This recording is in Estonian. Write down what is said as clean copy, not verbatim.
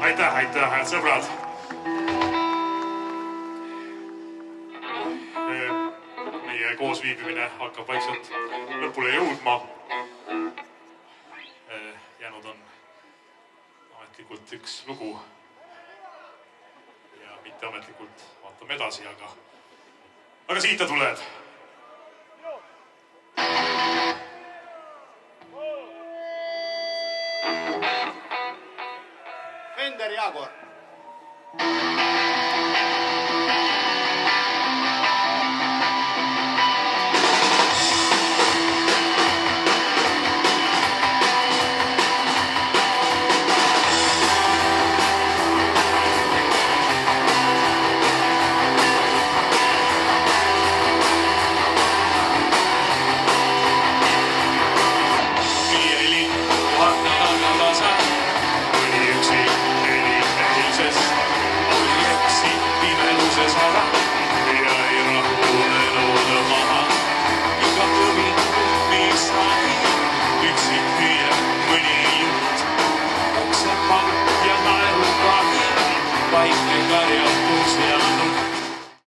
Aitäh, head sõbrad. Meie koosviibimine hakkab vaikselt lõpule jõudma. Jäänud on ametlikult üks lugu ja mitteametlikult vaatame edasi, aga siit ta tuleb. Fender Jaguar.